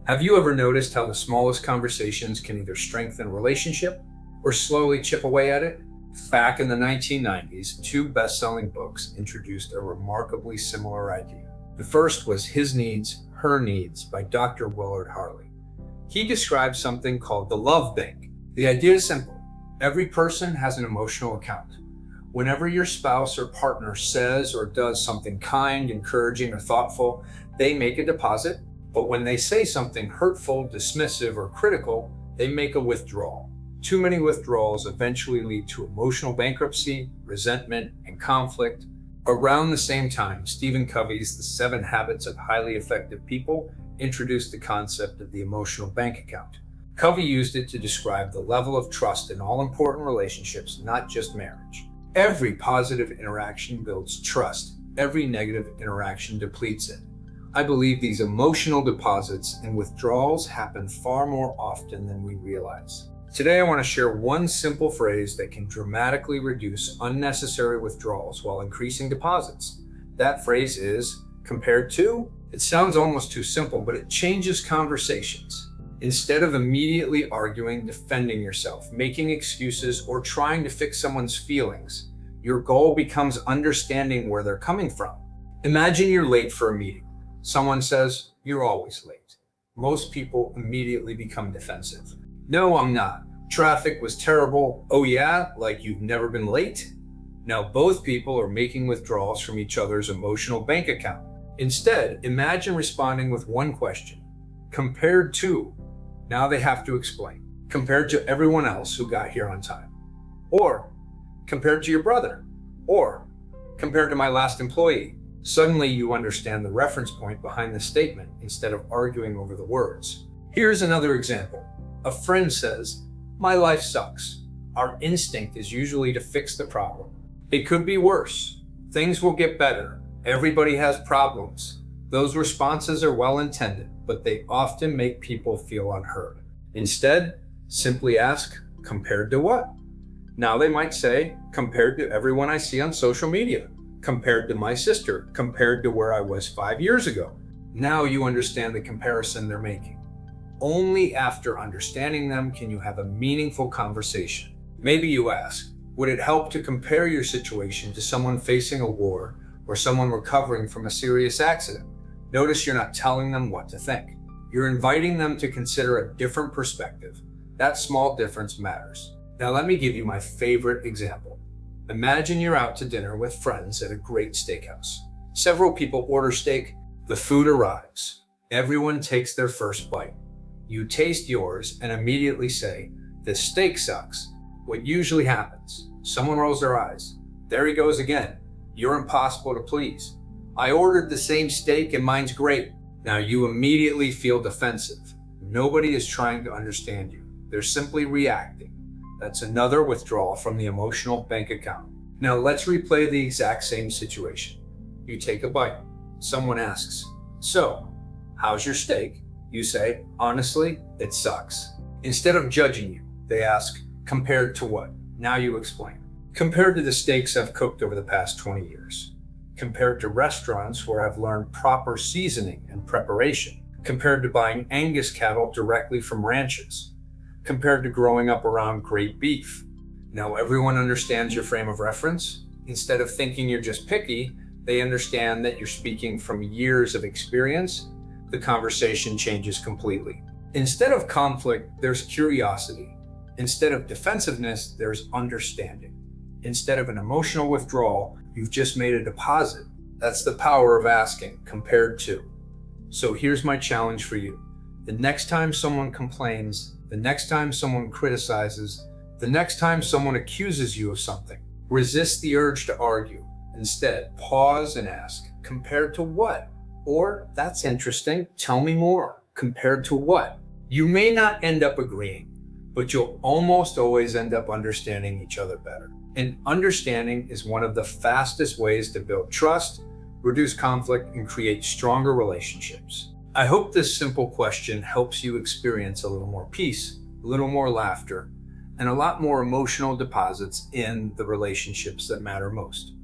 Have you ever noticed how the smallest conversations can either strengthen a relationship or slowly chip away at it? Back in the 1990s, two best-selling books introduced a remarkably similar idea. The first was His Needs, Her Needs by Dr. Willard Harley. He described something called the love bank. The idea is simple. Every person has an emotional account. Whenever your spouse or partner says or does something kind, encouraging, or thoughtful, they make a deposit. But when they say something hurtful, dismissive, or critical, they make a withdrawal. Too many withdrawals eventually lead to emotional bankruptcy, resentment, and conflict. Around the same time, Stephen Covey's The 7 Habits of Highly Effective People introduced the concept of the emotional bank account. Covey used it to describe the level of trust in all important relationships, not just marriage. Every positive interaction builds trust. Every negative interaction depletes it. I believe these emotional deposits and withdrawals happen far more often than we realize. Today, I want to share one simple phrase that can dramatically reduce unnecessary withdrawals while increasing deposits. That phrase is compared to. It sounds almost too simple, but it changes conversations. Instead of immediately arguing, defending yourself, making excuses, or trying to fix someone's feelings, your goal becomes understanding where they're coming from. Imagine you're late for a meeting. Someone says, "You're always late." Most people immediately become defensive. "No, I'm not. Traffic was terrible." "Oh yeah, like you've never been late?" Now both people are making withdrawals from each other's emotional bank account. Instead, imagine responding with one question. Compared to. Now they have to explain. Compared to everyone else who got here on time. Or, compared to your brother. Or, compared to my last employee. Suddenly you understand the reference point behind the statement instead of arguing over the words. Here's another example. A friend says, "My life sucks." Our instinct is usually to fix the problem. It could be worse. Things will get better. Everybody has problems. Those responses are well intended, but they often make people feel unheard. Instead, simply ask, compared to what? Now they might say, compared to everyone I see on social media. Compared to my sister, compared to where I was 5 years ago. Now you understand the comparison they're making. Only after understanding them can you have a meaningful conversation. Maybe you ask, would it help to compare your situation to someone facing a war or someone recovering from a serious accident? Notice you're not telling them what to think. You're inviting them to consider a different perspective. That small difference matters. Now let me give you my favorite example. Imagine you're out to dinner with friends at a great steakhouse. Several people order steak. The food arrives. Everyone takes their first bite. You taste yours and immediately say, "This steak sucks." What usually happens? Someone rolls their eyes. "There he goes again. You're impossible to please. I ordered the same steak and mine's great." Now you immediately feel defensive. Nobody is trying to understand you. They're simply reacting. That's another withdrawal from the emotional bank account. Now let's replay the exact same situation. You take a bite. Someone asks, "So, how's your steak?" You say, "Honestly, it sucks." Instead of judging you, they ask, "Compared to what?" Now you explain. "Compared to the steaks I've cooked over the past 20 years. Compared to restaurants where I've learned proper seasoning and preparation. Compared to buying Angus cattle directly from ranches. Compared to growing up around great beef." Now everyone understands your frame of reference. Instead of thinking you're just picky, they understand that you're speaking from years of experience. The conversation changes completely. Instead of conflict, there's curiosity. Instead of defensiveness, there's understanding. Instead of an emotional withdrawal, you've just made a deposit. That's the power of asking, compared to. So here's my challenge for you. The next time someone complains, the next time someone criticizes, the next time someone accuses you of something, resist the urge to argue. Instead, pause and ask, compared to what? Or, "That's interesting, tell me more." Compared to what? You may not end up agreeing, but you'll almost always end up understanding each other better. And understanding is one of the fastest ways to build trust, reduce conflict, and create stronger relationships. I hope this simple question helps you experience a little more peace, a little more laughter, and a lot more emotional deposits in the relationships that matter most.